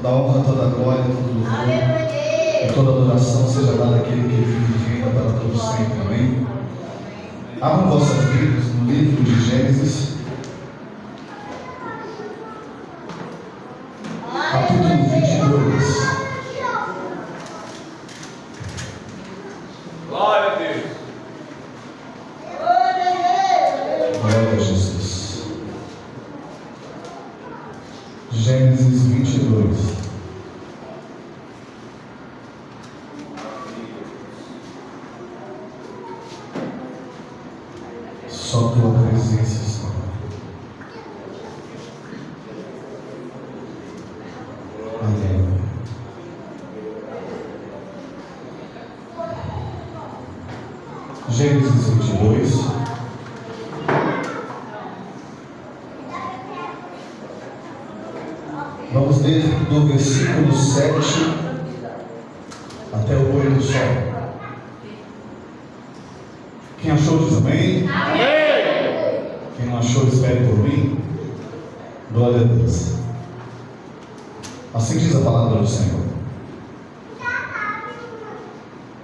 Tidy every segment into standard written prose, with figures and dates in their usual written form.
Toda honra, toda glória, todo louvor e toda adoração seja dada àquele que vive e reina para todo sempre. Amém? Abram vossas Bíblias no livro de Gênesis, capítulo 22. Glória a Deus. Glória a Jesus. Gênesis 22. Só tua presença, Senhor. Amém. Gênesis 22. Vamos ler do versículo 7 até o pôr do sol. Quem achou diz amém? Amém. Quem não achou, espere por mim. Glória a Deus. Assim diz a palavra do Senhor.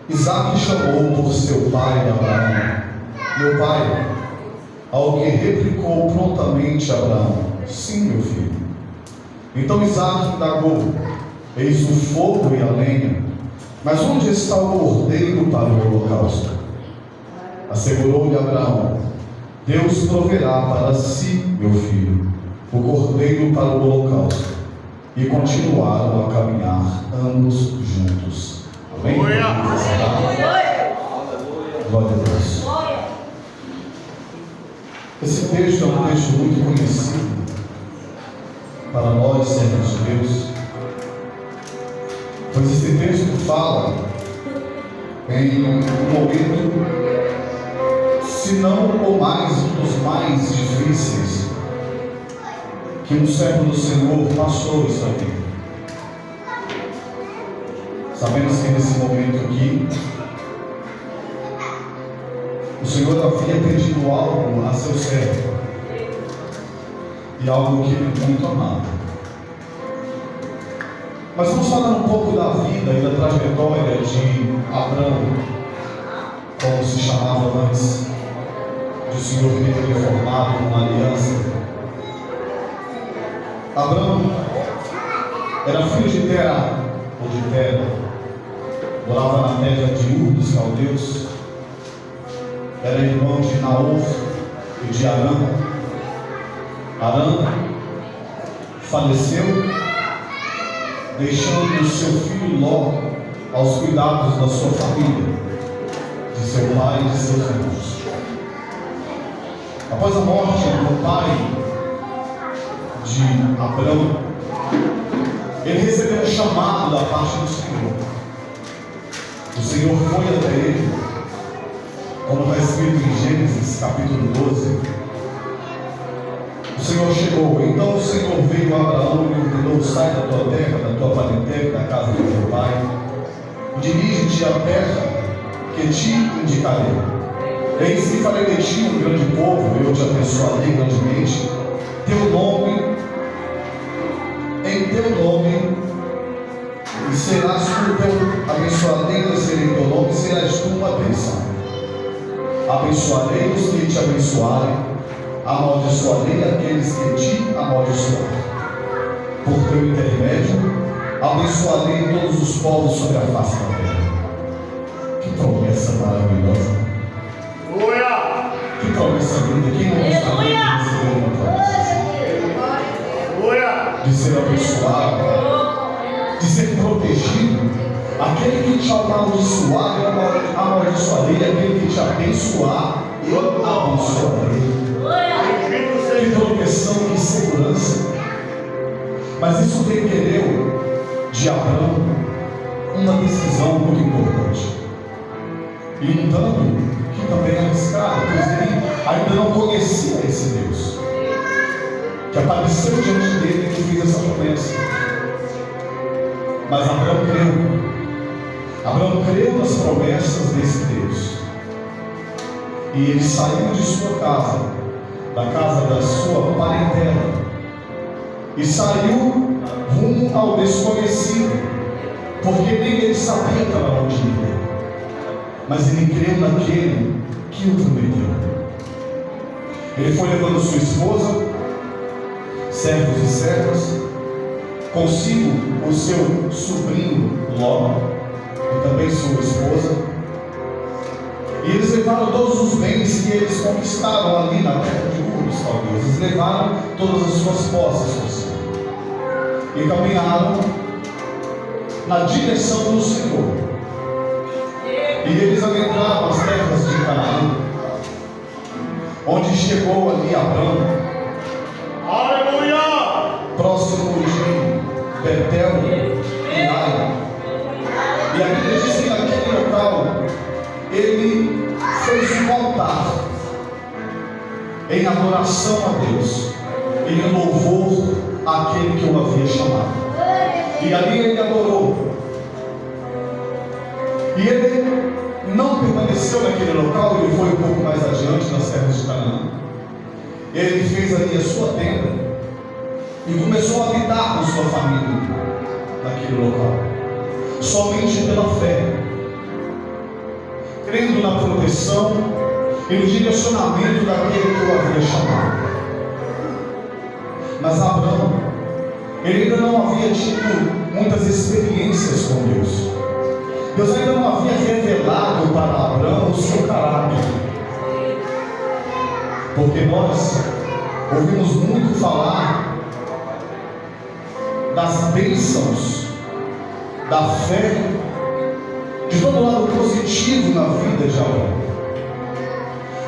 Isaac chamou por seu pai Abraão: meu pai. Ao que replicou prontamente Abraão: sim, meu filho. Então Isaac indagou: eis o fogo e a lenha, mas onde está o cordeiro para o holocausto? Assegurou-lhe Abraão: Deus proverá para si, meu filho, o cordeiro para o holocausto. E continuaram a caminhar ambos juntos. Amém? Glória a Deus. Esse texto é um texto muito conhecido para nós, servos de Deus, pois esse texto fala em um momento, se não ou mais, um dos mais difíceis que um servo do Senhor passou isso aqui. Sabemos que nesse momento aqui o Senhor havia pedido algo a seu servo, e algo que ele muito amava. Mas vamos falar um pouco da vida e da trajetória de Abraão, como se chamava antes de o Senhor ter formado uma aliança. Abraão era filho de Terá, ou de Tera, morava na terra de Ur dos Caldeus, era irmão de Naor e de Arã. Arã faleceu, deixando seu filho Ló aos cuidados da sua família, de seu pai e de seus irmãos. Após a morte do pai de Abraão, ele recebeu um chamado da parte do Senhor. O Senhor foi até ele, como está escrito em Gênesis capítulo 12. O Senhor chegou, então o Senhor veio a Abraão e lhe ordenou: sai da tua terra, da tua parentela, da casa do teu pai, dirige-te à terra que te indicarei. Eis que farei de ti um grande povo, eu te abençoarei grandemente, em teu nome, e serás tu, abençoarei, serei teu nome, e serás tu uma bênção. Abençoarei os que te abençoarem, amaldiçoarei aqueles que te amaldiçoarem. Por teu intermédio, abençoarei todos os povos sobre a face da terra. Que promessa maravilhosa! Glória! Que promessa linda! Quem não está de receber uma promessa assim? Glória! De ser abençoado, de ser protegido. Aquele que te amaldiçoar, eu amaldiçoarei. Aquele que te abençoar, eu abençoarei. Que proteção, que segurança. Mas isso requereu de Abraão uma decisão muito importante, e um tanto que também é arriscado, pois ele ainda não conhecia esse Deus que apareceu diante dele e fez essa promessa. Mas Abraão creu nas promessas desse Deus, e ele saiu de sua casa, da casa da sua parentela, e saiu rumo ao desconhecido, porque nem ele sabia para onde ia, mas ele creu naquele que o prometeu. Ele foi levando sua esposa, servos e servas, consigo o seu sobrinho Ló, e também sua esposa, e eles levaram todos os bens que eles conquistaram ali na terra de Ur dos Caldeus. Eles levaram todas as suas posses consigo e caminharam na direção do Senhor. E eles adentraram as terras de Canaã, onde chegou ali Abrão, Aleluia! próximo de Betel e Ai. E a Bíblia diz que naquele local ele fez um altar em adoração a Deus, em louvor àquele que o havia chamado. E ali ele adorou. E ele não permaneceu naquele local, ele foi um pouco mais adiante nas terras de Canaã. Ele fez ali a sua tenda e começou a habitar com sua família naquele local, somente pela fé, crendo na proteção e no direcionamento daquele que o havia chamado. Mas Abraão, ele ainda não havia tido muitas experiências com Deus. Deus ainda não havia revelado para Abraão o seu caráter. Porque nós ouvimos muito falar das bênçãos, da fé, de todo lado positivo na vida de Abraão.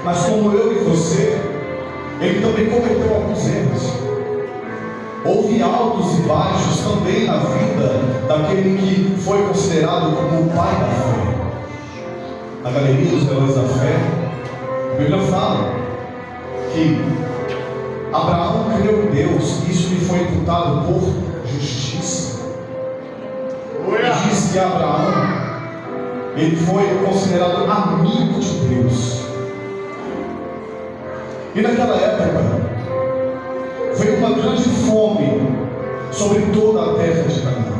Mas como eu e você, ele também cometeu alguns erros. Houve altos e baixos também na vida daquele que foi considerado como o pai da fé. Na galeria dos heróis da fé, a Bíblia fala que Abraão creu em Deus, e isso lhe foi imputado por justiça. E diz que Abraão, ele foi considerado amigo de Deus. E naquela época veio uma grande fome sobre toda a terra de Canaã.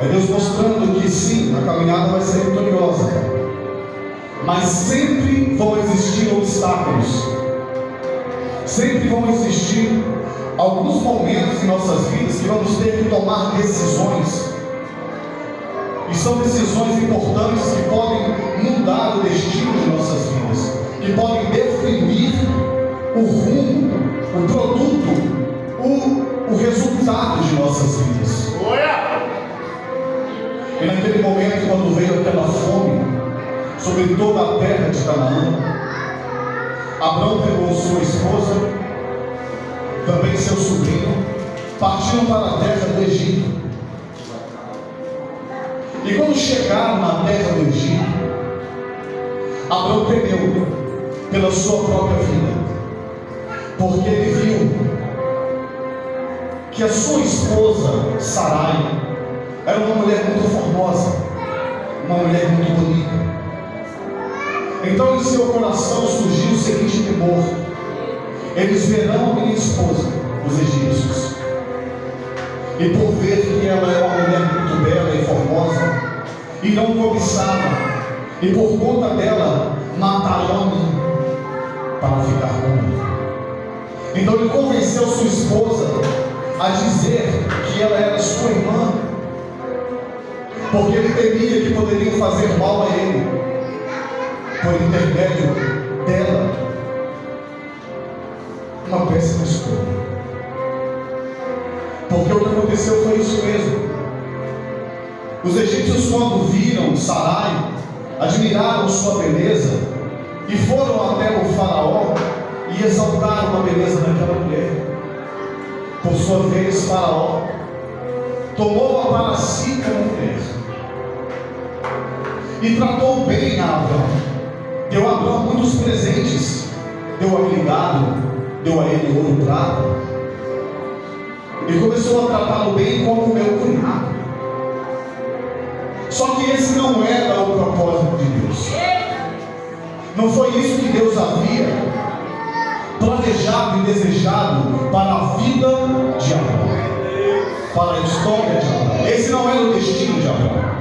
É Deus mostrando que sim, a caminhada vai ser vitoriosa, mas sempre vão existir obstáculos, sempre vão existir alguns momentos em nossas vidas que vamos ter que tomar decisões, e são decisões importantes que podem mudar o destino de nossas vidas, que podem definir o rumo, o produto, o resultado de nossas vidas. E naquele momento, quando veio aquela fome sobre toda a terra de Canaã, Abraão pegou sua esposa, também seu sobrinho, partiram para a terra do Egito. E quando chegaram na terra do Egito, Abraão temeu pela sua própria vida, porque ele viu que a sua esposa Sarai era uma mulher muito formosa, uma mulher muito bonita. Então em seu coração surgiu o seguinte temor: eles verão a minha esposa, os egípcios, e por ver que ela é uma mulher muito bela e formosa, irão cobiçá-la, e por conta dela matarão a mim, para ficar comigo. Então ele convenceu sua esposa a dizer que ela era sua irmã, porque ele temia que poderiam fazer mal a ele, por intermédio dela. Uma péssima escolha, porque o que aconteceu foi isso mesmo. Os egípcios, quando viram Sarai, admiraram sua beleza e foram até o faraó e exaltaram a beleza daquela mulher. Por sua vez, Faraó tomou-a para si como mulher e tratou bem a Abraão. Deu a Abraão muitos presentes, deu a ele gado, deu a ele ouro e prata, e começou a tratá-lo bem como o meu cunhado. Só que esse não era o propósito de Deus. Não foi isso que Deus havia planejado e desejado para a vida de Abraão, para a história de Abraão. Esse não era o destino de Abraão.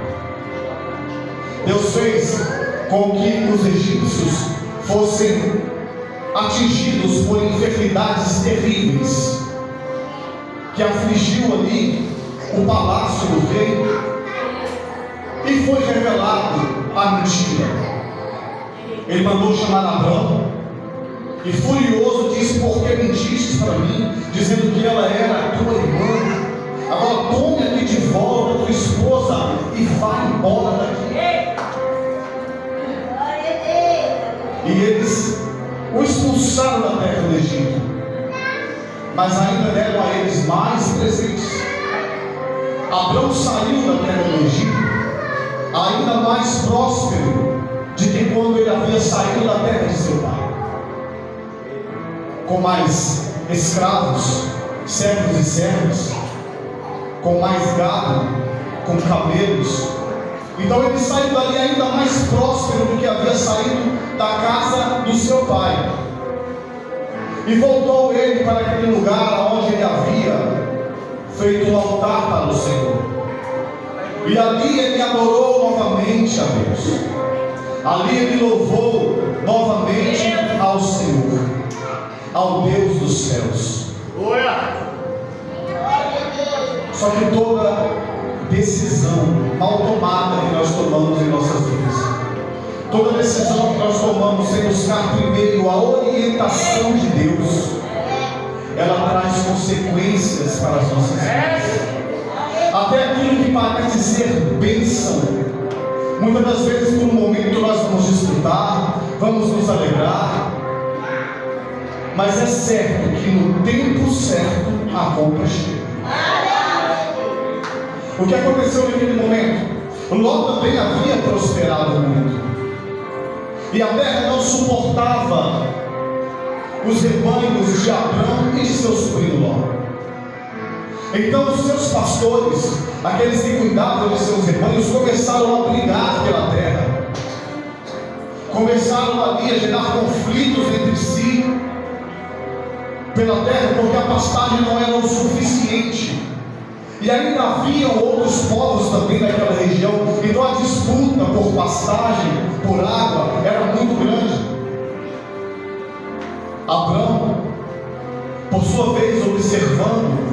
Deus fez com que os egípcios fossem atingidos por enfermidades terríveis, que afligiu ali o palácio do rei, e foi revelado a mentira. Ele mandou chamar Abraão e, furioso, disse: por que mentiste para mim, dizendo que ela era tua irmã? Agora tome aqui de volta tua esposa e vá embora daqui. E eles o expulsaram da terra do Egito, mas ainda deram a eles mais presentes. Abraão saiu da terra do Egito ainda mais próspero de que quando ele havia saído da terra de seu pai, com mais escravos, servos e servas, com mais gado, com camelos. Então ele saiu dali ainda mais próspero do que havia saído da casa do seu pai. E voltou ele para aquele lugar onde ele havia feito um altar para o Senhor. E ali ele adorou novamente a Deus. Ali ele louvou novamente ao Senhor, ao Deus dos céus. Só que toda decisão mal tomada que nós tomamos em nossas vidas, toda decisão que nós tomamos sem buscar primeiro a orientação de Deus, ela traz consequências para as nossas vidas. Até aquilo que parece ser bênção, muitas das vezes por um momento nós vamos desfrutar, vamos nos alegrar, mas é certo que no tempo certo a conta chega. O que aconteceu naquele momento? Ló também havia prosperado muito, e a terra não suportava os rebanhos de Abrão e de seu sobrinho Ló. Então os seus pastores, aqueles que cuidavam de seus rebanhos, começaram a brigar pela terra, começaram ali a gerar conflitos entre si pela terra, porque a pastagem não era o suficiente, e ainda haviam outros povos também naquela região. Então a disputa por pastagem, por água, era muito grande. Abrão, por sua vez, observando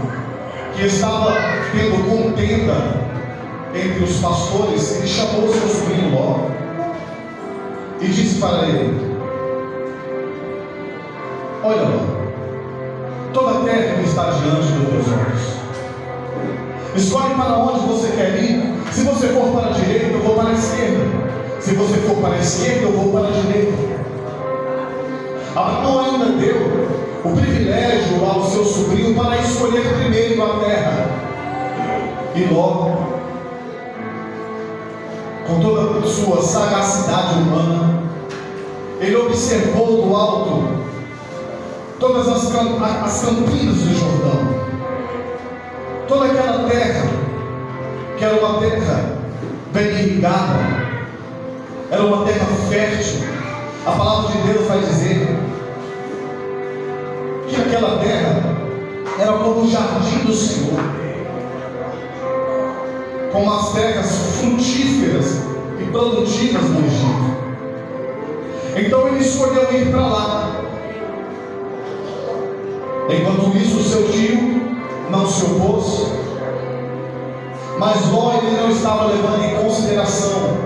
que estava tendo contenda entre os pastores, ele chamou seu sobrinho Ló e disse para ele: olha, Ló, toda a terra está diante dos teus olhos. Escolhe para onde você quer ir. Se você for para a direita, eu vou para a esquerda. Se você for para a esquerda, eu vou para a direita. Abraão ainda deu o privilégio ao seu sobrinho para escolher primeiro a terra. E logo, com toda a sua sagacidade humana, ele observou do alto todas as campinas do Jordão, toda aquela terra, que era uma terra bem irrigada, era uma terra fértil. A palavra de Deus vai dizer que aquela terra era como o jardim do Senhor, como as terras frutíferas e produtivas do Egito. Então ele escolheu ir para lá. Enquanto isso, o seu tio não se opôs, mas Ló, ele não estava levando em consideração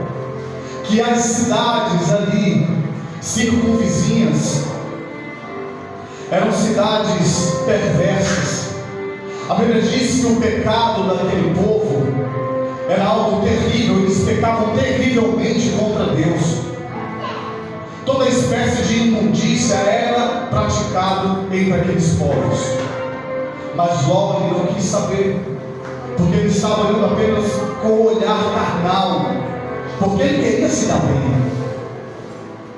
que as cidades ali circunvizinhas eram cidades perversas. A Bíblia diz que o pecado daquele povo era algo terrível. Eles pecavam terrivelmente contra Deus. Toda espécie de imundícia era praticado entre aqueles povos. Mas Ló, ele não quis saber, porque ele estava olhando apenas com o olhar carnal, porque ele queria se dar bem.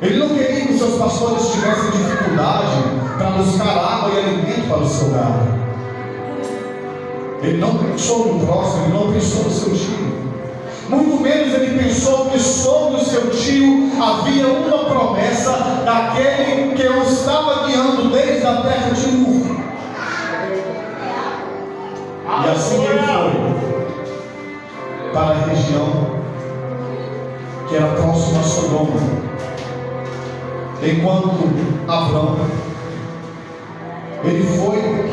Ele não queria que os seus pastores tivessem dificuldade para buscar água e alimento para o seu gado. Ele não pensou no próximo, ele não pensou no seu tio. Muito menos ele pensou que sobre o seu tio havia uma promessa daquele que o estava guiando desde a terra de Ur. E assim ele foi para a região que era próxima a Sodoma, enquanto Abrão ele foi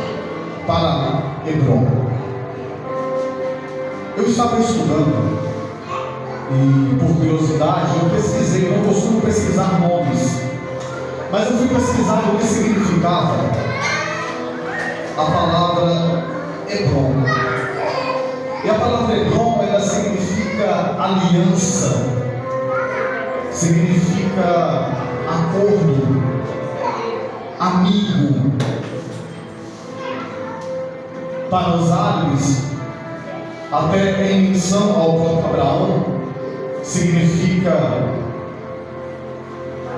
para Hebrom. Eu estava estudando e, por curiosidade, eu pesquisei. Eu não costumo pesquisar nomes, mas eu fui pesquisar o que significava a palavra Hebrom. E a palavra Hebrom, ela significa aliança, significa acordo, amigo. Para os árabes, até em menção ao próprio Abraão, significa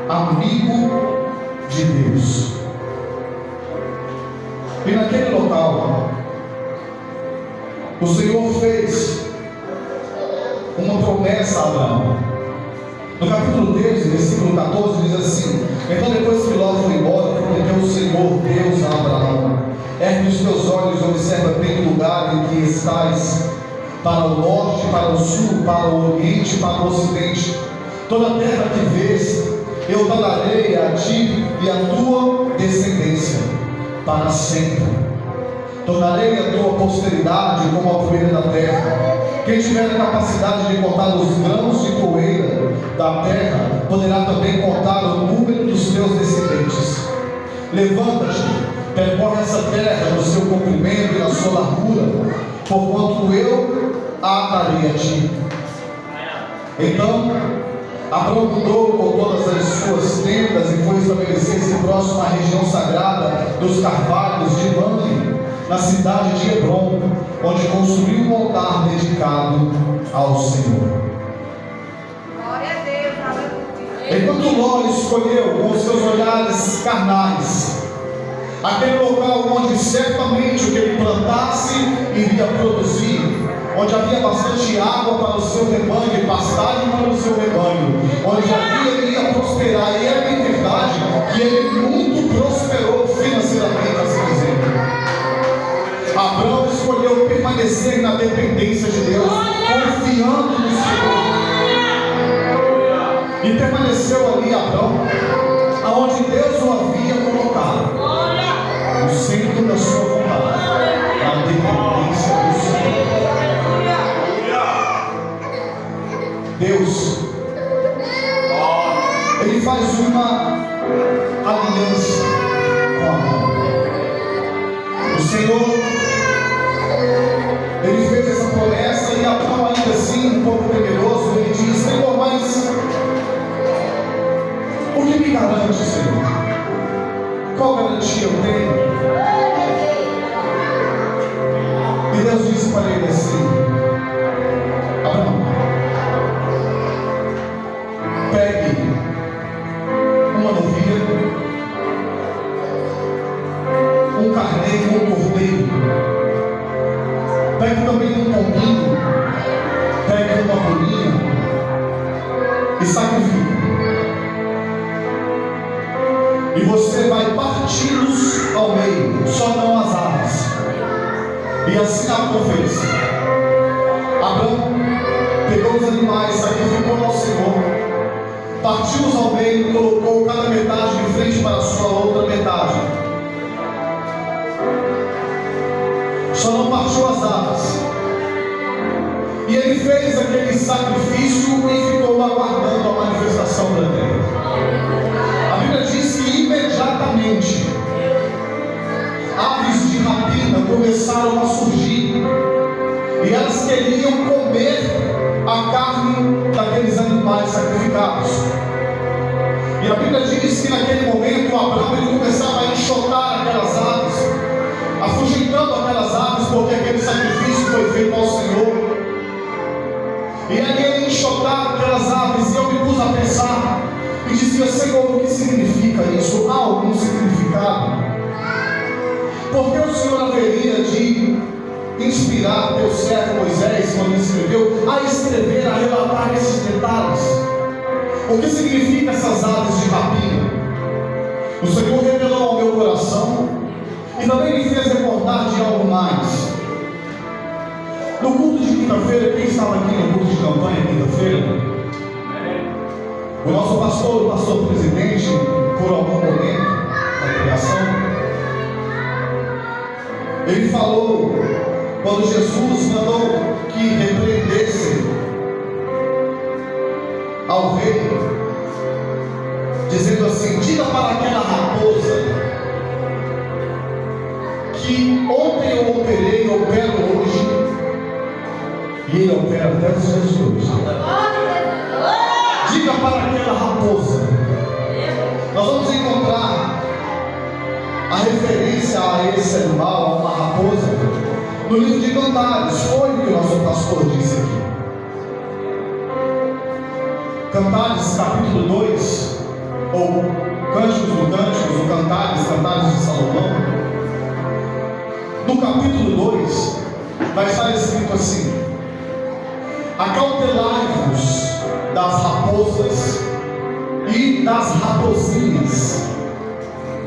amigo de Deus. E naquele local, o Senhor fez uma promessa a Abraão. No capítulo 13, versículo 14, diz assim: então depois que Ló foi embora, prometeu o Senhor Deus a Abraão: ergue os teus olhos, observa bem o lugar em que estás, para o norte, para o sul, para o oriente, para o ocidente. Toda a terra que vês, eu darei a ti e a tua descendência para sempre. Tornarei a tua posteridade como a poeira da terra. Quem tiver a capacidade de contar os grãos de poeira da terra, poderá também contar o número dos teus descendentes. Levanta-te, percorre essa terra no seu comprimento e na sua largura, porquanto eu a darei a ti. Então Abrão mudou com todas as suas tendas e foi estabelecer-se próximo à região sagrada dos carvalhos de Mamre, na cidade de Hebrom, onde construiu um altar dedicado ao Senhor. Glória a Deus, aleluia. Enquanto Ló escolheu com os seus olhares carnais aquele local onde certamente o que ele plantasse iria produzir, onde havia bastante água para o seu rebanho e pastagem para o seu rebanho, onde ali ele ia prosperar, e é bem verdade que ele muito prosperou financeiramente, assim dizendo. Abraão escolheu permanecer na dependência de Deus, confiando no Senhor, e permaneceu ali Abraão, aonde Deus o havia colocado, no centro da sua vontade, na dependência do Senhor. Deus, Ele faz uma aliança com Abraão. O Senhor, Ele fez essa promessa, e Abraão, ainda assim um pouco temeroso, ele diz: Senhor, mas o que me garante, Senhor? Qual garantia eu tenho? E Deus disse para ele assim: Abraão, pegue uma novilha, um carneiro, um cordeiro, pegue também um pombinho, pegue uma rolinha e sacrifique. E você vai parti-los ao meio, só não as aves. E assim Abraão fez. Abraão pegou os animais, sacrificou ao Senhor, partiu-os ao meio, colocou cada metade de frente para a sua outra metade. Só não partiu as aves. E ele fez aquele sacrifício e ficou aguardando a manifestação da terra. A Bíblia diz que imediatamente aves de rapina começaram a surgir, e elas queriam comer a carne daqueles animais sacrificados. E a Bíblia diz que naquele momento Abraão ele começava a enxotar aquelas aves, afugentando aquelas aves, porque aquele sacrifício foi feito ao Senhor. E ali ele enxotava aquelas aves, e eu me pus a pensar e dizia: Senhor, o que significa isso? Há algum significado? Porque o Senhor haveria de inspirar teu servo Moisés, quando ele escreveu, a escrever, a relatar esses detalhes. O que significa essas aves de rapina? O Senhor revelou ao meu coração e também me fez recordar de algo mais. No culto de quinta-feira, quem estava aqui no culto de campanha quinta-feira? O nosso pastor, o pastor presidente, por algum momento da pregação, ele falou, quando Jesus mandou que repreendesse ao rei, dizendo assim: diga para aquela raposa que ontem eu operei, eu opero hoje, e ele opera até os dias de hoje. Diga para aquela raposa. Nós vamos encontrar a referência a esse animal, a uma raposa, no livro de Cantares. Foi o que o nosso pastor disse aqui. Cantares capítulo 2, ou Cânticos do Cânticos, ou Cantares de Salomão. No capítulo 2 vai estar escrito assim: acautelai-vos das raposas e das raposinhas,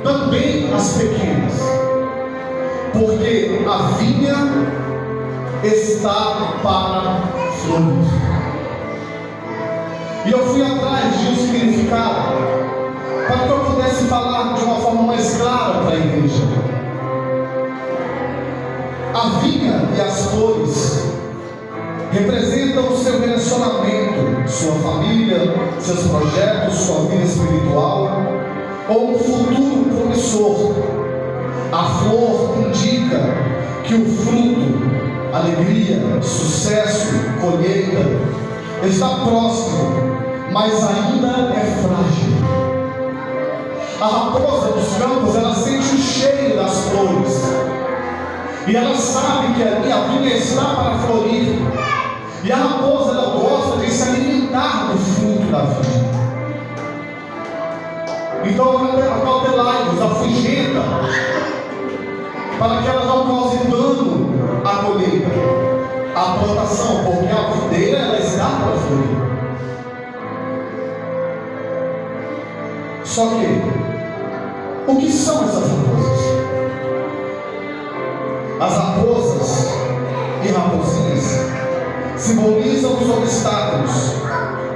também as pequenas, porque a vinha está para florir. E eu fui atrás de um significado, para que eu pudesse falar de uma forma mais clara para a igreja. A vinha e as flores representam o seu relacionamento, sua família, seus projetos, sua vida espiritual, ou um futuro promissor. A flor indica que o fruto, alegria, sucesso, colheita, está próximo, mas ainda é frágil. A raposa dos campos, ela sente o cheiro das flores, e ela sabe que a vinha está para florir. E a raposa, ela gosta de se alimentar do fruto da vinha. Então acautelai-vos, afugenta, para que ela não cause dano à colheita, à plantação, porque a videira, ela está para florir. Só que, o que são essas raposas? As raposas e raposinhas simbolizam os obstáculos,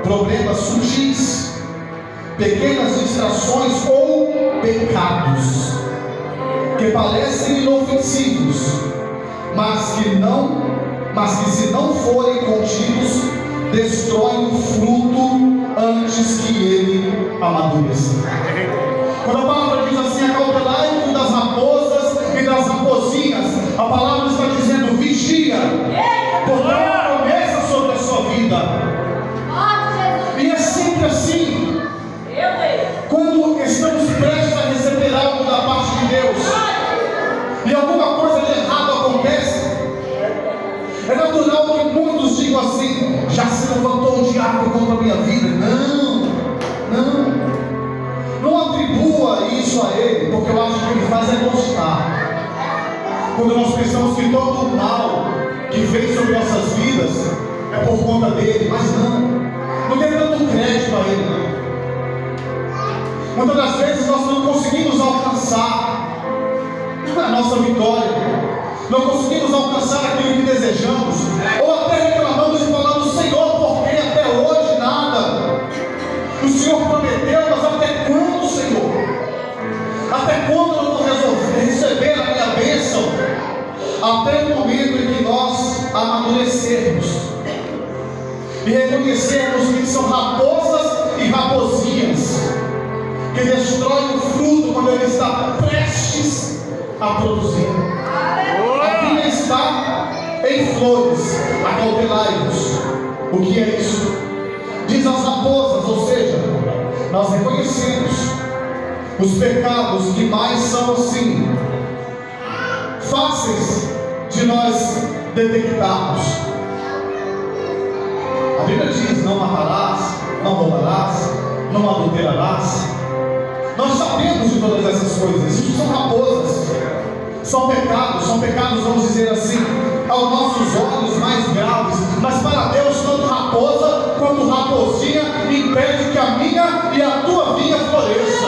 problemas sutis, pequenas distrações ou pecados que parecem inofensivos, mas que se não forem contidos, destroem o fruto antes que ele amadureça. Quando a palavra diz assim: acautelai-vos das raposas e das raposinhas, a palavra está dizendo: vigia, porque há uma promessa sobre a sua vida. E é sempre assim. Quando estamos prestes a receber algo da parte de Deus, e alguma coisa de errado acontece, é natural que muitos digam assim: já se levantou o diabo contra a minha vida. Não atribua isso a ele, porque eu acho que o que ele faz é gostar. Quando nós pensamos que todo o mal que vem sobre nossas vidas é por conta dele, mas não tem tanto crédito a ele, não. Muitas das vezes nós não conseguimos alcançar a nossa vitória, não conseguimos alcançar aquilo que desejamos, ou até reclamamos e falamos: Senhor, por que até hoje nada? O Senhor prometeu, mas até quando, Senhor? Até quando eu vou receber a minha bênção? Até o momento em que nós amadurecermos e reconhecermos que são raposas e raposinhas que destroem o fruto quando ele está prestes a produzir. A vinha está em flores, acautelai-vos. O que é isso? Diz as raposas, ou seja, nós reconhecemos os pecados que mais são assim fáceis de nós detectarmos. A Bíblia diz: não matarás, não roubarás, não adulterarás. Nós sabemos de todas essas coisas. Isso são raposas, são pecados, vamos dizer assim, aos nossos olhos mais graves, mas para Deus, tanto raposa quanto raposinha impede que a minha e a tua vinha floresça.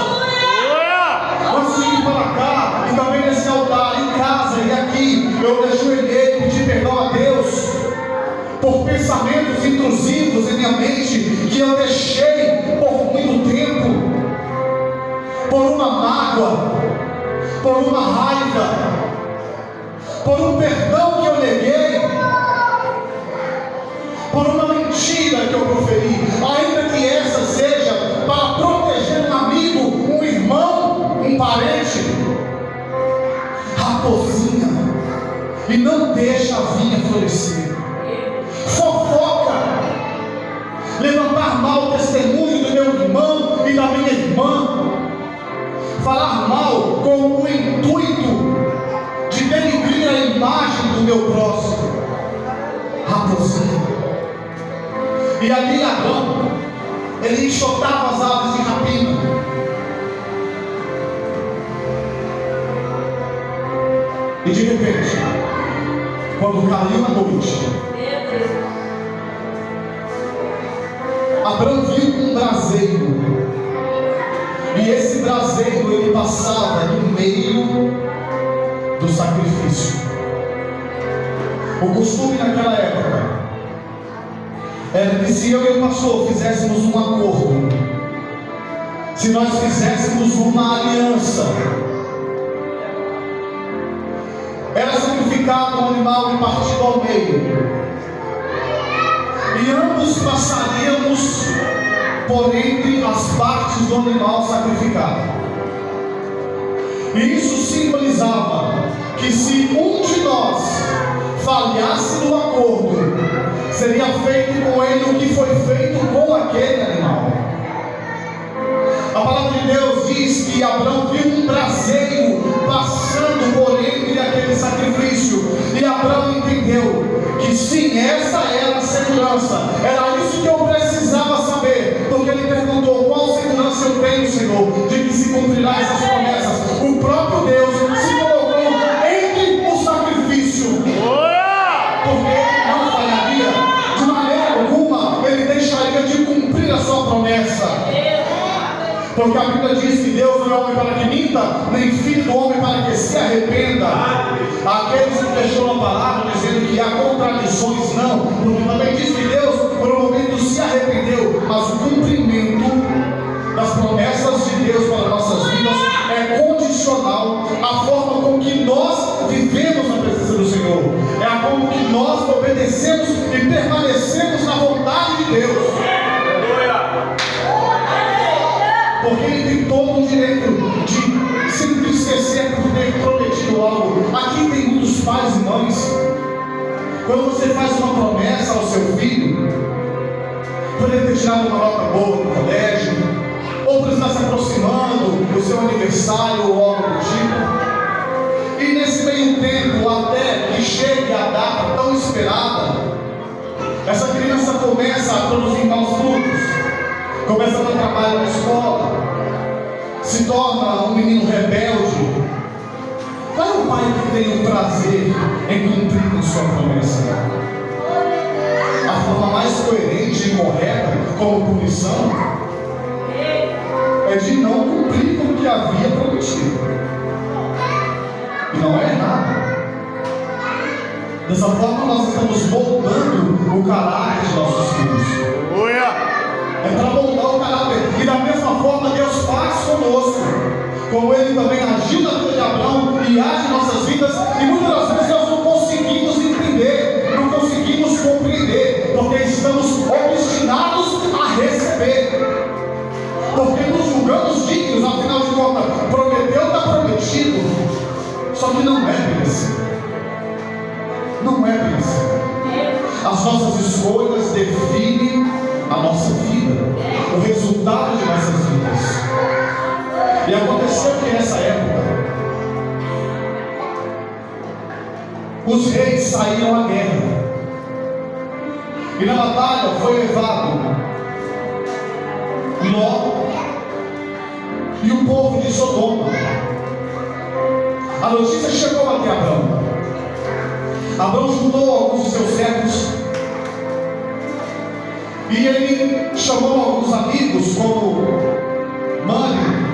Antes de ir para cá, e também nesse altar, em casa e aqui, eu ajoelhei e pedi perdão a Deus por pensamentos intrusivos em minha mente que eu deixei por muito tempo, por uma mágoa, por uma raiva, por um perdão que eu neguei, por uma mentira que eu proferi, ainda que essa seja para proteger um amigo, um irmão, um parente. Raposinha, e não deixa a vinha florescer. Fofoca, levantar mau testemunho do meu irmão e da minha irmã, falar mal com o intuito de denigrir a imagem do meu próximo. Raposinha. E ali Abrão, ele enxotava as aves de rapina. E de repente, quando caiu a noite, Abrão viu um braseiro. E esse braseiro ele passava no meio do sacrifício. O costume naquela época era que se eu e o pastor fizéssemos um acordo, se nós fizéssemos uma aliança, era sacrificado um animal e partido ao meio, e ambos passaríamos por entre as partes do animal sacrificado. E isso simbolizava que se um de nós falhasse no acordo, seria feito com ele o que foi feito com aquele animal. A palavra de Deus diz que Abrão viu um braseiro passando por entre aquele sacrifício, e Abrão entendeu que sim, essa era a segurança, era isso que eu precisava saber, porque ele perguntou: qual segurança eu tenho, Senhor, de que se cumprirá essas promessas? O próprio Deus se colocou entre o sacrifício, porque ele não falharia, de maneira alguma ele deixaria de cumprir a sua promessa. Porque a Bíblia diz que Deus não é homem para que minta, nem filho do homem para que se arrependa. Aqueles que questionam a palavra dizendo que há contradições, não, porque também diz que Deus por um momento se arrependeu, mas o cumprimento das promessas de Deus para nossas vidas é condicional à forma com que nós vivemos na presença do Senhor, é a forma que nós obedecemos e permanecemos na vontade de Deus. Porque ele tem todo o direito de se entristecer por ter prometido algo. Aqui tem muitos pais e mães. Quando você faz uma promessa ao seu filho, por ele ter tirado uma nota boa no colégio, ou por estar se aproximando do seu aniversário ou algo do tipo, e nesse meio tempo, até que chegue a data tão esperada, essa criança começa a produzir maus frutos, começa a ter trabalho na escola, se torna um menino rebelde. Qual é o pai que tem o prazer em cumprir com sua promessa? A forma mais coerente e correta como punição é de não cumprir com o que havia prometido. E não é errado. Dessa forma nós estamos moldando o caráter de nossos filhos. É para moldar o caráter. E da mesma forma Deus faz conosco, como Ele também agiu na vida de Abraão e age em nossas vidas. E muitas das vezes nós não conseguimos entender, não conseguimos compreender, porque estamos obstinados a receber, porque nos julgamos dignos. Afinal de contas, prometeu, está prometido. Só que não é bem assim. Não é bem assim. As nossas escolhas definem a nossa vida, o resultado de nossas vidas. E aconteceu que nessa época os reis saíram à guerra, e na batalha foi levado Ló e o povo de Sodoma. A notícia chegou até Abrão. Abrão juntou alguns de seus servos e ele chamou alguns amigos, como Mani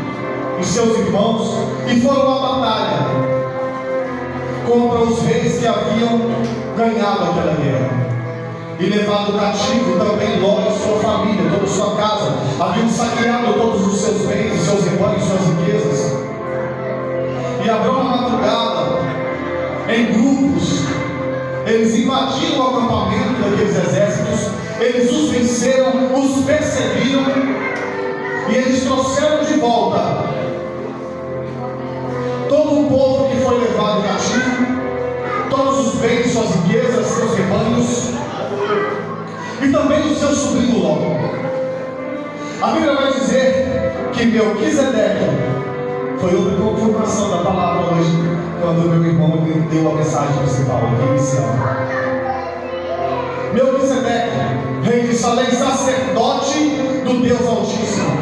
e seus irmãos, e foram à batalha contra os reis que haviam ganhado aquela guerra e levado cativo também Ló e sua família, toda a sua casa. Haviam saqueado todos os seus bens, seus rebanhos, suas riquezas. E Abrão, na madrugada, em grupos, eles invadiram o acampamento daqueles exércitos, eles os venceram, os perseguiram e eles trouxeram de volta todo o povo que foi levado cativo, todos os bens, suas riquezas, seus rebanhos, e também o seu sobrinho Ló. A Bíblia vai dizer que Melquisedeque, foi outra confirmação da palavra hoje, quando meu irmão me deu a mensagem principal aqui inicial. Melquisedeque, rei de Salém, sacerdote do Deus Altíssimo,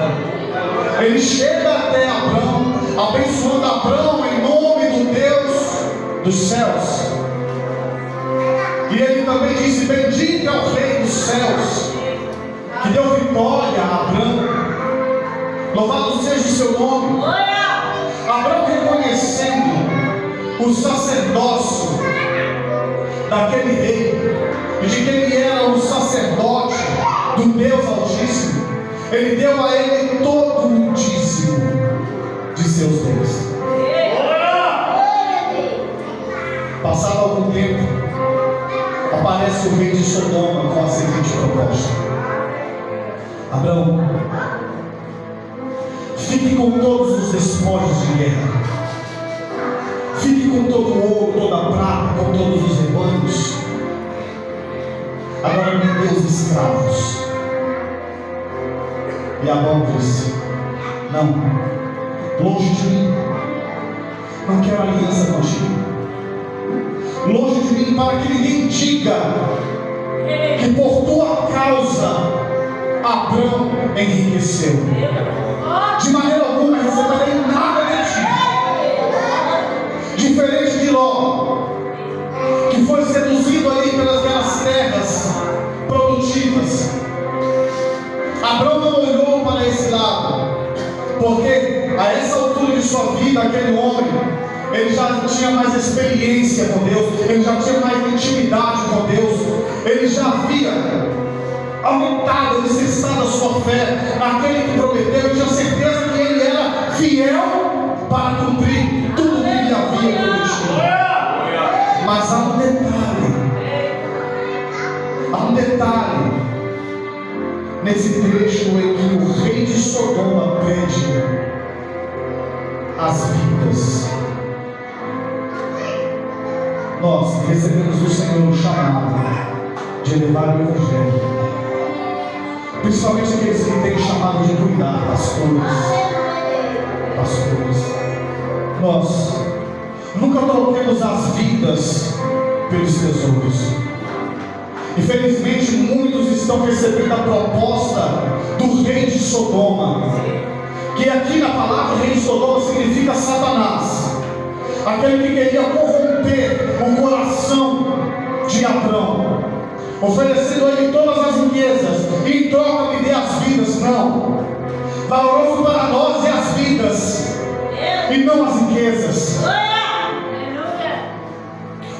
ele chega até Abrão, abençoando Abrão em nome do Deus dos céus. E ele também disse: bendito é o Rei dos céus, que deu vitória a Abrão. Louvado seja o seu nome. Abrão, reconhecendo o sacerdócio daquele rei, e de que ele era o sacerdote do Deus Altíssimo, ele deu a ele todo o dízimo de seus bens. Passado algum tempo, aparece o rei de Sodoma com a seguinte proposta: Abrão, fique com todos os despojos de guerra, fique com todo o ouro, toda a prata, com todos os rebanhos. Agora me dê os escravos. E Abrão disse: não, longe de mim, não quero aliança contigo. Longe de mim, para que ninguém diga que por tua causa Abrão enriqueceu. De maneira alguma receberei nada de ti. Diferente de Ló, que foi seduzido ali pelas terras produtivas, Abrão não olhou para esse lado, porque a essa altura de sua vida, aquele homem, ele já tinha mais experiência com Deus, ele já tinha mais intimidade com Deus, ele já havia aumentado, alicerçado a sua fé naquele que prometeu, e tinha certeza que ele era fiel para cumprir tudo que ele havia prometido. Mas há um detalhe nesse trecho em que o rei de Sodoma pede as vidas. Nós recebemos do Senhor um chamado de levar o Evangelho, principalmente aqueles que têm chamado de cuidar, pastores. Nós nunca troquemos as vidas pelos tesouros. Infelizmente, muitos estão recebendo a proposta do rei de Sodoma, que aqui na palavra rei de Sodoma significa Satanás, aquele que queria corromper o coração de Abrão, oferecendo a ele todas as riquezas, e em troca me dê as vidas. Não, valoroso para nós é as vidas e não as riquezas.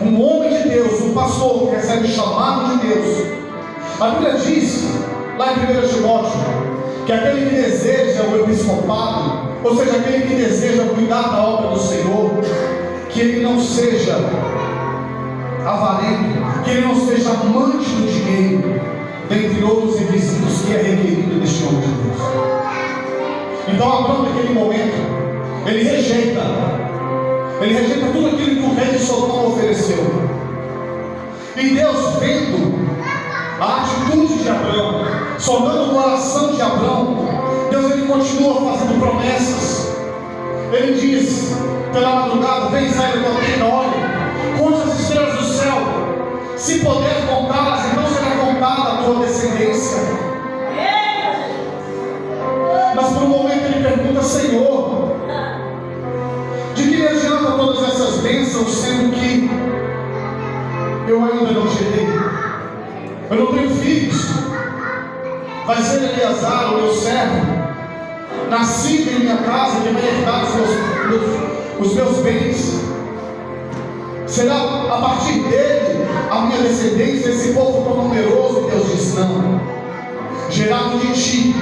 Um homem de Deus, um pastor que recebe chamado de Deus, a Bíblia diz lá em 1 Timóteo que aquele que deseja o episcopado, ou seja, aquele que deseja cuidar da obra do Senhor, que ele não seja avarento, que ele não seja amante do dinheiro, dentre outros requisitos que é requerido neste homem de Deus. Então Abrão, naquele momento, ele rejeita tudo aquilo que o rei de Sodoma ofereceu. E Deus, vendo a atitude de Abrão, sondando o coração de Abrão, Deus, ele continua fazendo promessas. Ele diz pela madrugada: vem, sai da tua tenda, olha, conte as estrelas do céu, se puder contá-las, então será contada a tua descendência. Mas por um momento ele pergunta: Senhor, de que me adianta todas essas bênçãos, sendo que eu ainda não gerei. Eu não tenho filhos. Vai ser Eleazar, o meu servo, nascido em minha casa, que vai herdar os meus bens. Será a partir dele a minha descendência, esse povo tão numeroso. Deus diz: não. Gerado de ti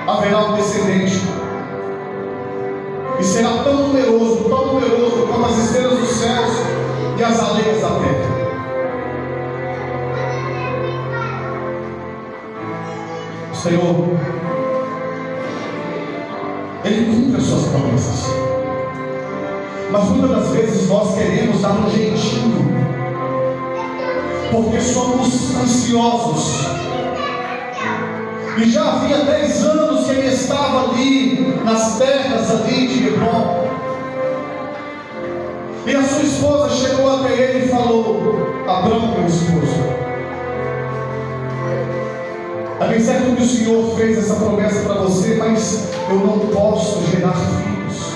haverá um descendente, e será tão numeroso como as estrelas dos céus e as areias da terra. O Senhor, Ele cumpre as suas promessas, mas muitas das vezes nós queremos dar um jeitinho, porque somos ansiosos. E já havia 10 anos que ele estava ali, nas terras ali de Hebrom. E a sua esposa chegou até ele e falou: Abrão, meu esposo, é bem certo que o Senhor fez essa promessa para você, mas eu não posso gerar filhos.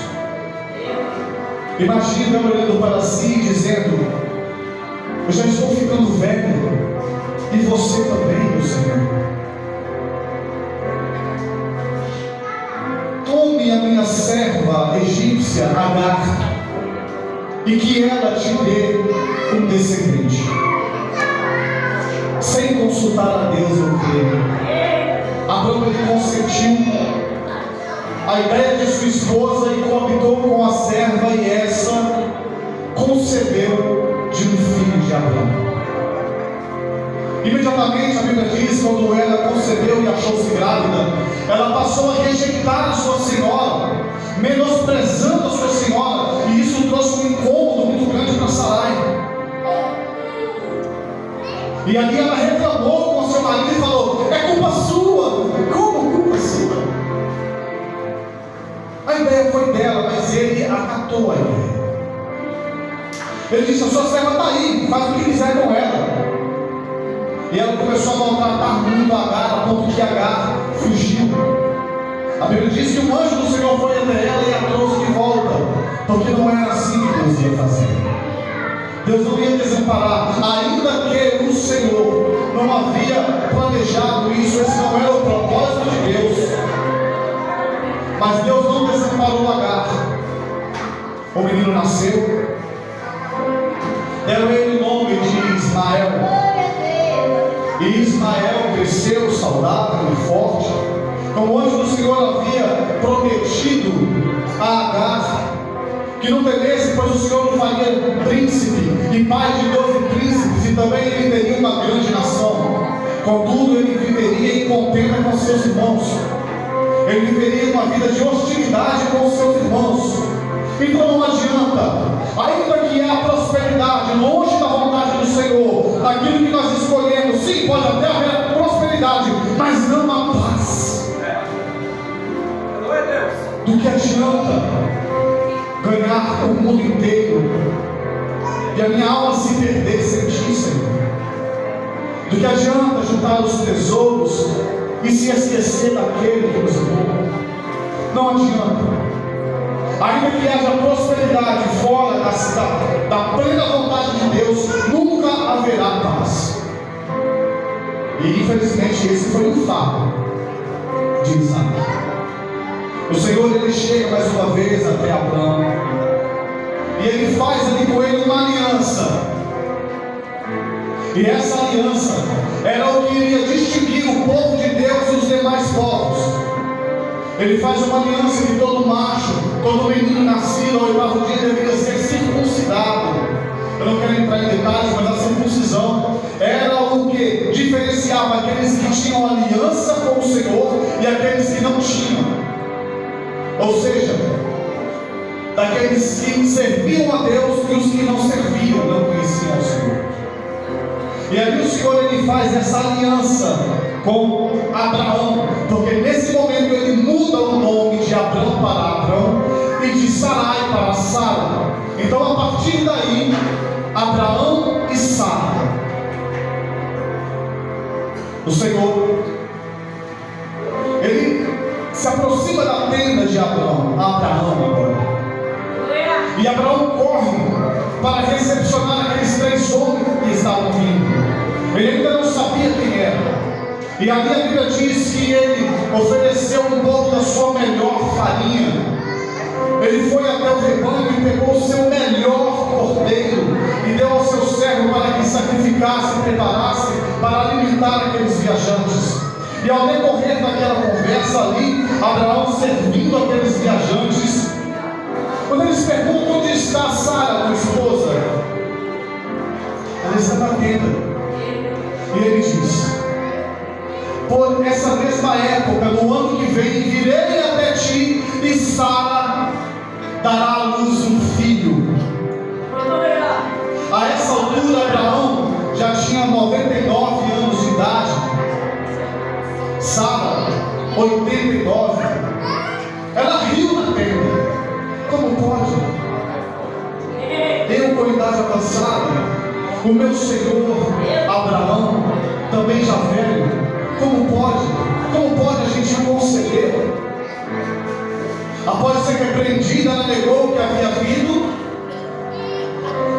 Imagina eu olhando para si dizendo: eu já estou ficando velho, e você também, meu Senhor. Tome a minha serva egípcia Agar, e que ela te dê um descendente. Sem consultar a Deus, eu creio. Abrão, ele consentiu a ideia de sua esposa e coabitou com a serva, e essa concebeu de um filho de Abrão. Imediatamente a Bíblia diz, quando ela concebeu e achou-se grávida, ela passou a rejeitar a sua senhora, menosprezando a sua senhora, e isso trouxe um incômodo muito grande para Sarai. E ali ela reclamou com seu marido e falou: é culpa sua. Como culpa sua? A ideia foi dela, mas ele acatou a ideia. Ele disse: a sua serva está aí, faz o que quiser com ela. E ela começou a maltratar muito Agar, a ponto que Agar fugiu. A Bíblia diz que o anjo do Senhor foi até ela e a trouxe de volta, porque não era assim que Deus ia fazer. Deus não ia desamparar, ainda que o Senhor não havia planejado isso. Esse não era o propósito de Deus. Mas Deus não desamparou Agar. O menino nasceu, deram ele o nome de Ismael. E Ismael cresceu saudável e forte, como o anjo do Senhor havia prometido a Agar, que não temesse, pois o Senhor o faria príncipe e pai de 12 príncipes, e também ele teria uma grande nação. Contudo, ele viveria em contenda com seus irmãos. Ele viveria uma vida de hostilidade com seus irmãos. Então não adianta, ainda que há prosperidade longe da vontade do Senhor, daquilo que nós escolhemos, sim, pode até haver prosperidade, mas não há paz. Do que adianta ganhar o mundo inteiro e a minha alma se perder sem ti, Senhor? Do que adianta juntar os tesouros e se esquecer daquele que nos amou? Não adianta. Ainda que haja prosperidade fora da plena vontade de Deus, nunca haverá paz. E infelizmente esse foi o fato de Isaac. O Senhor, ele chega mais uma vez até Abrão, e ele faz ali com ele uma aliança. E essa aliança era o que iria distinguir o povo de Deus e os demais povos. Ele faz uma aliança que todo macho, todo menino nascido ao 8º dia deveria ser circuncidado. Eu não quero entrar em detalhes, mas a circuncisão era o que diferenciava aqueles que tinham aliança com o Senhor e aqueles que não tinham. Ou seja, daqueles que serviam a Deus e os que não serviam, não conheciam o Senhor. E ali o Senhor, ele faz essa aliança com Abraão, porque nesse momento ele muda o nome de Abrão para Abrão e de Sarai para Sara. Então a partir daí, Abraão e Sara, o Senhor, ele se aproxima da tenda de Abraão agora. E Abraão corre para recepcionar aqueles 3 homens que estavam vindo. Ele ainda não sabia quem era. E ali a Bíblia diz que ele ofereceu um pouco da sua melhor farinha. Ele foi até o rebanho e pegou o seu melhor cordeiro e deu ao seu servo para que sacrificasse e preparasse para alimentar aqueles viajantes. E ao decorrer daquela conversa ali, Abraão servindo aqueles viajantes, quando eles perguntam: onde está Sara, tua esposa? Ela está na tenda. E ele diz: por essa mesma época, no ano que vem, virei até ti, e Sara dará à luz um filho. A essa altura, Abraão já tinha 99 anos de idade, Sara 89. Ela riu na tenda. Como pode? Eu com idade avançada, o meu senhor Abraão, também já velho, como pode? Como pode a gente conceder? Após ser repreendida, ela negou que havia vindo,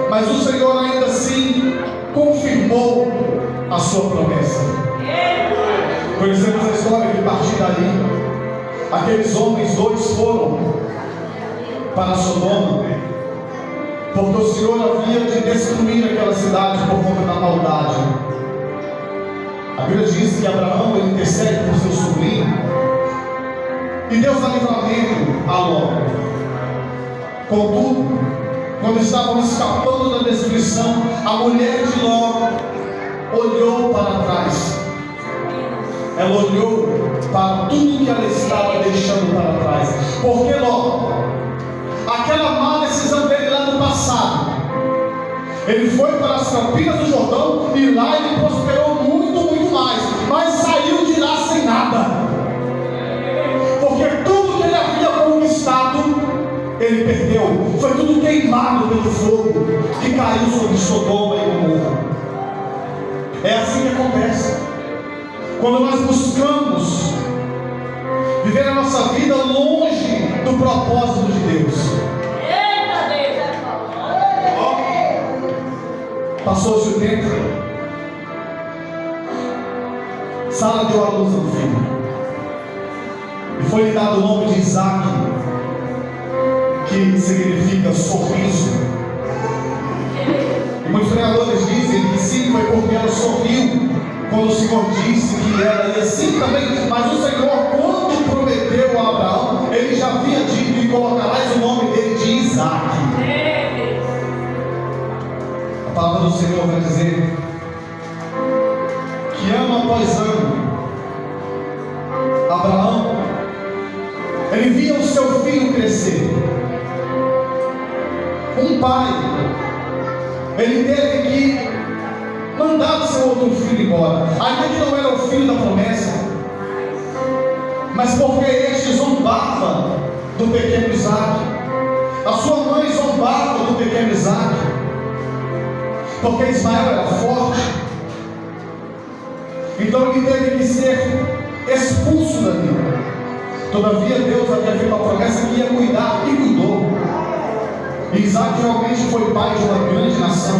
mas o Senhor ainda assim confirmou a sua promessa. Conhecemos a história que, a partir dali, aqueles homens dois foram para Sodoma, porque o Senhor havia de destruir aquela cidade por conta da maldade. A Bíblia diz que Abraão ele intercede por seu sobrinho e Deus dá livramento a Ló. Contudo, quando estavam escapando da destruição, a mulher de Ló olhou para trás. Ela olhou para tudo que ela estava deixando para trás. Porque Ló, aquela má decisão dele lá no passado, ele foi para as campinas do Jordão e lá ele prosperou muito, muito mais, mas saiu de lá sem nada. Porque tudo que ele havia conquistado, ele perdeu. Foi tudo queimado pelo fogo que caiu sobre Sodoma e Gomorra. É assim que acontece quando nós buscamos viver a nossa vida longe do propósito de Deus. Passou-se o tempo, Sara deu à luz a um filho, e foi-lhe dado o nome de Isaac, que significa sorriso. E muitos pregadores dizem que sim, foi porque ela sorriu quando o Senhor disse que ela ia sim também. Mas o Senhor, quando prometeu a Abraão, ele já havia dito: e colocarás o nome dele de Isaac. A palavra do Senhor vai dizer que ano após ano, Abraão, ele via o seu filho crescer. Um pai, ele teve que mandar o seu outro filho embora, ainda que não era o filho da promessa, mas porque este zombava do pequeno Isaac. A sua mãe zombava do pequeno Isaac, porque Ismael era forte. Então ele teve que ser expulso dali. Todavia Deus havia feito a promessa que ia cuidar, e cuidou. E Isaac realmente foi pai de uma grande nação.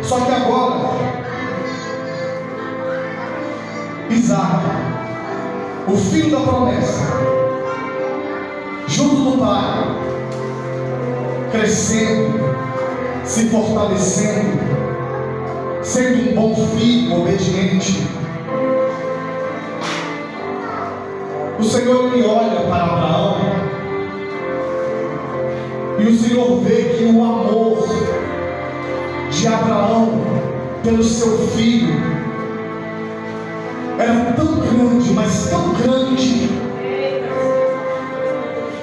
Só que agora, Isaac, o filho da promessa, junto do pai, crescendo, se fortalecendo, sendo um bom filho, obediente. O Senhor ele olha para Abraão, e o Senhor vê que o amor de Abraão pelo seu filho era tão grande, mas tão grande,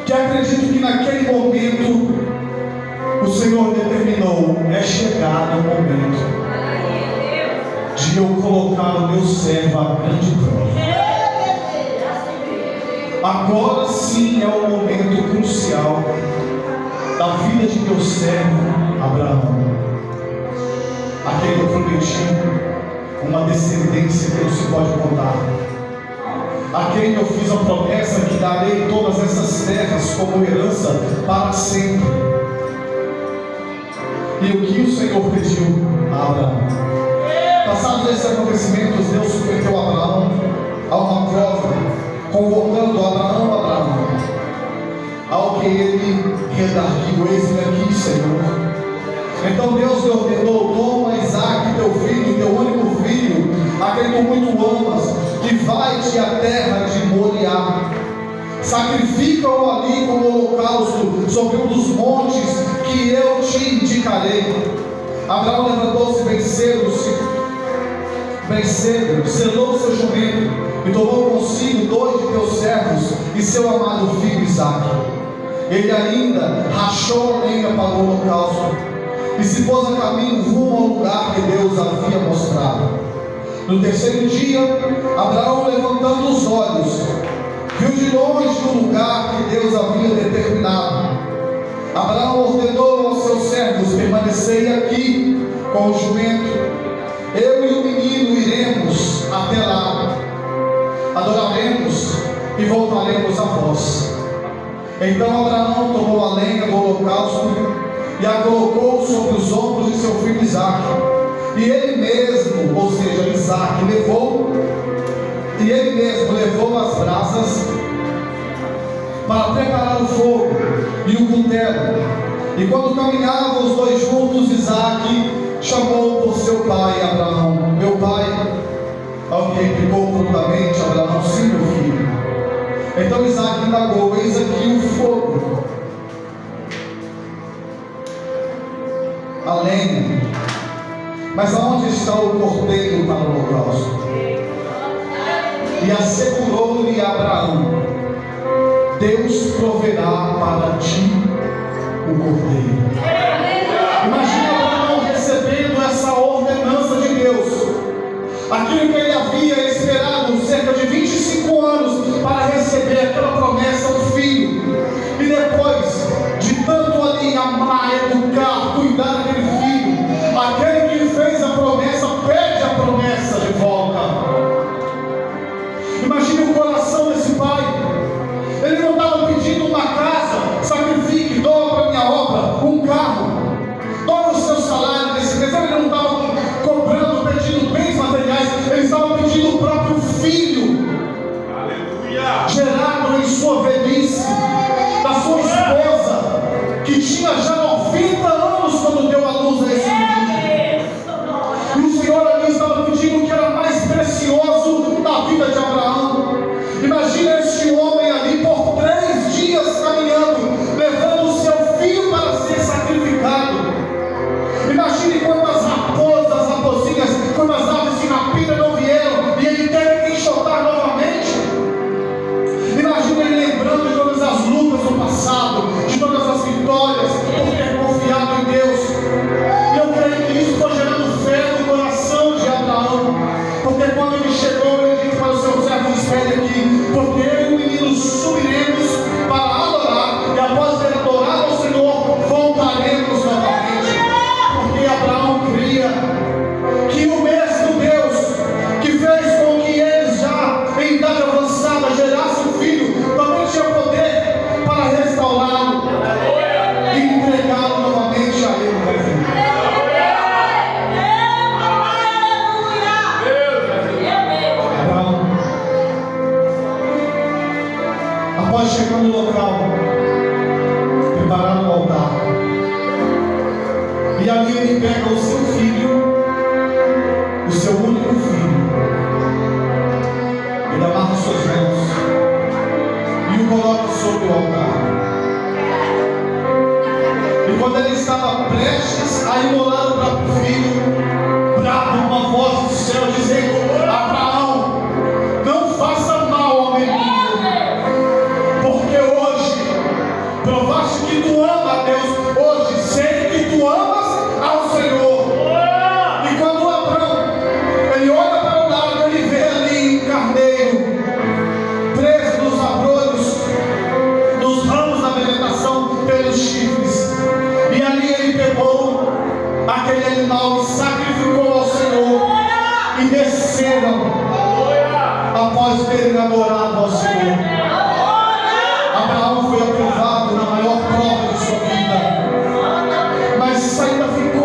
que acredito que naquele momento o Senhor determinou: é chegado o momento de eu colocar o meu servo à grande prova. Agora sim é o momento crucial da vida de meu servo Abraão, a quem eu prometi uma descendência que não se pode contar, a quem eu fiz a promessa que darei todas essas terras como herança para sempre. E o que o Senhor pediu a Abraão? Passados esses acontecimentos, Deus submeteu Abraão a uma prova, convocando Abraão, ao que ele redarguiu: eis-me aqui, Senhor. Então Deus lhe ordenou: toma Isaque, teu filho, teu único filho, a quem tu muito amas, e vai-te à terra de Moriá. Sacrifica-o ali como holocausto sobre um dos montes que eu te indicarei. Abraão levantou-se bem cedo, selou seu jumento e tomou consigo 2 de teus servos e seu amado filho Isaque. Ele ainda rachou a lenha para o holocausto e se pôs a caminho rumo ao lugar que Deus havia mostrado. No terceiro dia, Abraão, levantando os olhos, viu de longe o lugar que Deus havia determinado. Abraão ordenou aos seus servos: permanecei aqui com o jumento, eu e o menino iremos até lá, adoraremos e voltaremos a vós. Então Abraão tomou a lenha do holocausto e a colocou sobre os ombros de seu filho Isaque, e ele mesmo, ou seja, Isaque, levou as brasas para preparar o fogo e o cutelo. E quando caminhavam os dois juntos, Isaque chamou por seu pai Abraão: meu pai. Ao que replicou prontamente Abraão: sim, meu filho. Então Isaque indagou: eis aqui o fogo, a lenha, mas aonde está o cordeiro para o holocausto? E assegurou-lhe Abraão: Deus proverá para ti o cordeiro. Imagina Abraão recebendo essa ordenança de Deus, aquilo que ele havia esperado cerca de 25 anos para receber aquela promessa do filho, e depois de tanto ali amar, educar, cuidar daquele filho, aquele que fez a promessa pede a promessa de volta. Imagine o coração desse pai. Ele não estava pedindo uma casa: sacrifique, doa para a minha obra, um carro, doa o seu salário nesse mês. Ele não estava cobrando, pedindo bens materiais. Ele estava pedindo o próprio filho, aleluia, gerado em sua velhice, da sua esposa, que tinha já 90 anos quando deu a luz a esse menino. E o Senhor ali estava pedindo o que era mais precioso na vida de Abraão. Imagina este homem ali por 3 dias caminhando, levando o seu filho para ser sacrificado. Imagine quantas raposas, raposinhas, quantas aves de rapina não vieram, e ele teve que enxotar novamente. Imagine ele lembrando de todas as lutas do passado, de todas as vitórias, por ter confiado em Deus. E eu creio que isso foi gerando fé no coração de Abraão, porque quando ele chegou, ele disse para os seus servos: espere aqui, porque eu e o menino subiremos para adorar, e após ter adorado ao Senhor, voltaremos novamente. Porque Abraão cria que o mesmo Deus que fez com que eles, já em idade avançada, gerassem um filho, também tinha poder para restaurá-lo e entregá-lo novamente a ele. Abraão, após chegar no local, prepararam o altar, e ali ele pega o seu filho, o seu único filho, ele amarra suas mãos e o coloca sobre o altar. E quando ele estava prestes a imolar o próprio filho, brava uma voz do céu dizendo: Abraão, não faça mal ao menino, porque hoje provaste que tu ama a Deus. Hoje sei que tu amas ao Senhor. E quando Abraão, ele olha para o lado, ele vê ali um carneiro preso nos abrolhos, nos ramos da vegetação, pelos chifres. E ali ele pegou aquele animal e sacrificou ao Senhor, e desceram após terem adorado ao Senhor. Abraão foi aprovado na maior prova de sua vida, mas ainda ficou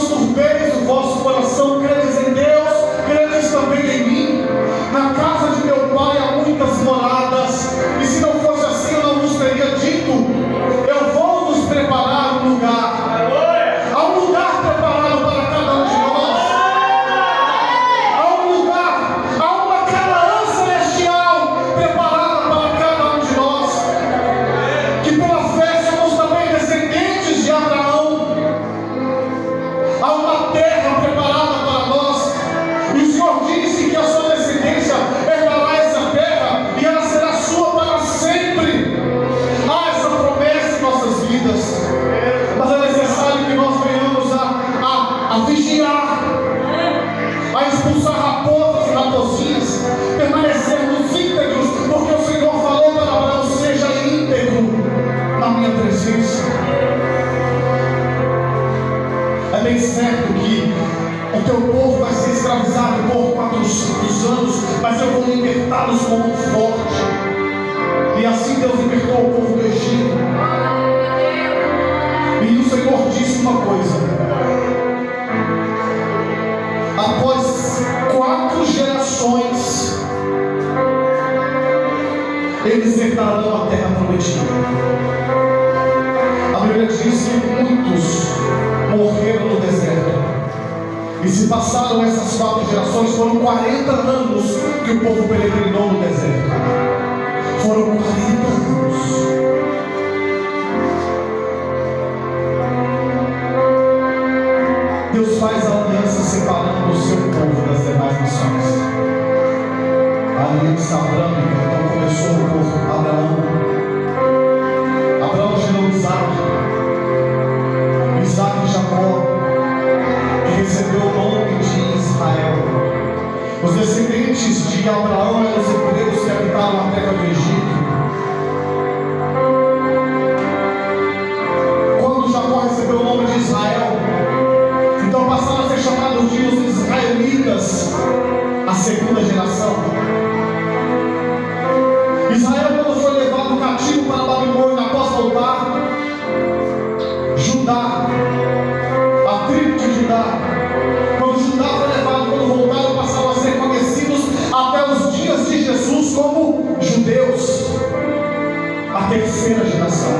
não vos turbeis o vosso coração, credes em Deus, credes também em mim. Na casa de meu Pai há muitas moradas, e se não fosse assim eu não vos teria dito, eu vou vos preparar um lugar. Há um lugar preparado para cada um de nós. Há um lugar, há uma Canaã celestial preparada para cada um de nós, que pela fé somos também descendentes de Abraão. Há uma terra preparada para nós, e o Senhor disse que a sua descendência herdará essa terra, e ela será sua para sempre. Há essa promessa em nossas vidas, mas é necessário que nós venhamos a vigiar, a expulsar raposas e raposinhas, permanecermos íntegros, porque o Senhor falou para Abraão: seja íntegro na minha presença. É bem certo que o teu povo vai ser escravizado por 400 anos, mas eu vou libertá-los com mão forte. E assim Deus libertou o povo do Egito. E o Senhor disse uma coisa: após 4 gerações, eles herdarão a terra prometida. A Bíblia diz que muitos morreram no deserto. E se passaram essas 4 gerações, foram 40 anos que o povo peregrinou no deserto. Foram 40 anos. Deus faz a aliança separando o seu povo das demais nações. A aliança abrâmica então começou por Abraão. Abraão gerou Isaac e Jacó, que recebeu o nome de Israel. Os descendentes de Abraão eram os hebreus que habitavam a terra do Egito. Quando Jacó recebeu o nome de Israel, então passaram a ser chamados de os israelitas, a segunda geração. Israel, quando foi levado cativo para a Babilônia, após voltar, Judá, a tribo de Judá, quando Judá foi levado, quando voltaram, passaram a ser conhecidos até os dias de Jesus como judeus, a terceira geração.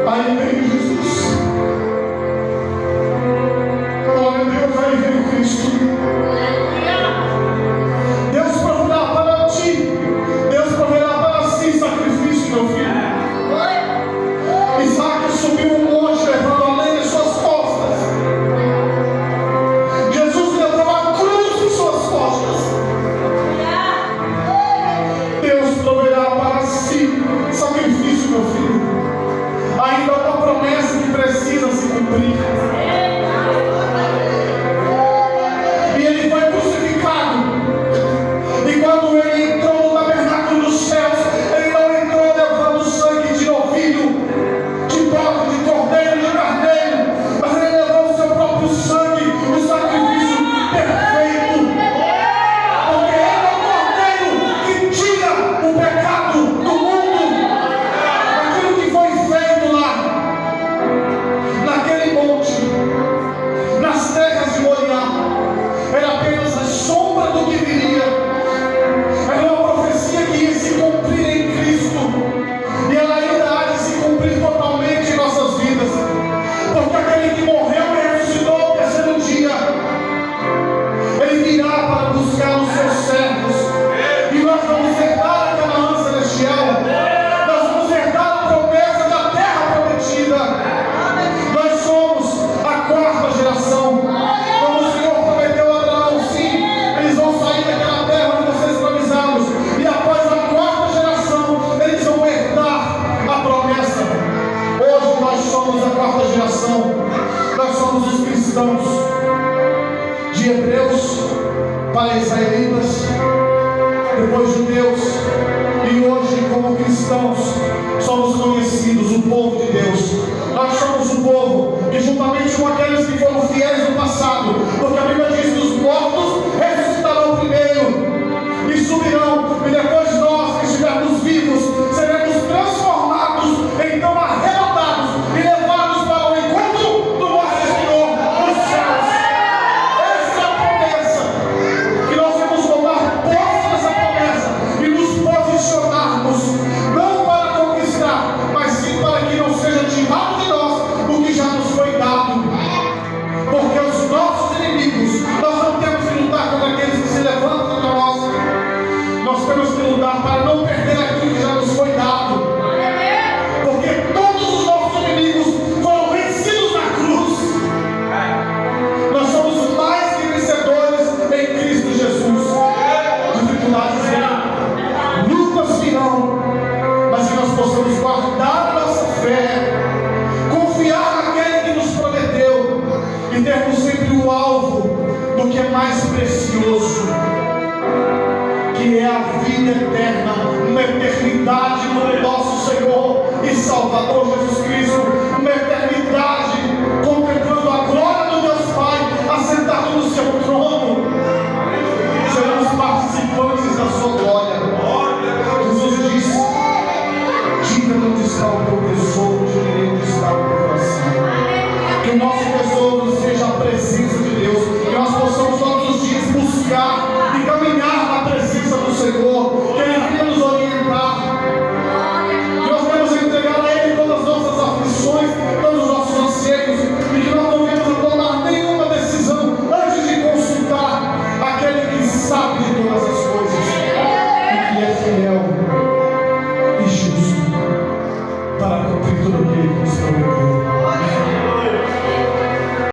Aí veio Jesus. Glória a Deus, aí veio Cristo. Deus proverá para ti, Deus proverá para si sacrifício, meu filho. Isaac subiu um monte levando a lei em suas costas. Jesus levou a cruz em suas costas. Deus proverá para si sacrifício, meu filho. Ainda há uma promessa que precisa se cumprir. E ele foi crucificado. E quando ele entrou no tabernáculo dos céus, ele não entrou levando sangue de novilho, de bode, de cordeiro, de carneiro, mas ele levou o seu próprio sangue, o sacrifício perfeito. Porque ele é o cordeiro que tira o pecado do mundo. Aquilo que foi feito lá, naquele monte, nas terras de Moriá, era apenas a sombra do que viria. Era uma profecia que ia se cumprir em Cristo, e ela ainda há de se cumprir totalmente em nossas vidas, porque aquele que morreu e ressuscitou ao terceiro dia, ele virá para buscar os seus servos, e nós vamos herdar a Canaã celestial, nós vamos herdar a promessa da terra prometida. Nós somos a 4ª geração. Como o Senhor prometeu a Abraão, sim, eles vão sair daquela terra onde vocês escravizados, e após a 4ª geração eles vão herdar a promessa. Hoje nós somos a 4ª geração. Nós somos os cristãos, de hebreus para israelitas, depois judeus, e hoje como cristãos somos conhecidos o povo de Deus. Nós somos o povo que, juntamente com aqueles que foram fiéis no passado, porque a Bíblia diz que os mortos ressuscitarão primeiro e subirão, e depois nós que estivermos vivos seremos transformados, então arrebatados e levados para o encontro bem mais precioso, que é a vida eterna, uma eternidade no nosso Senhor e Salvador Jesus Cristo.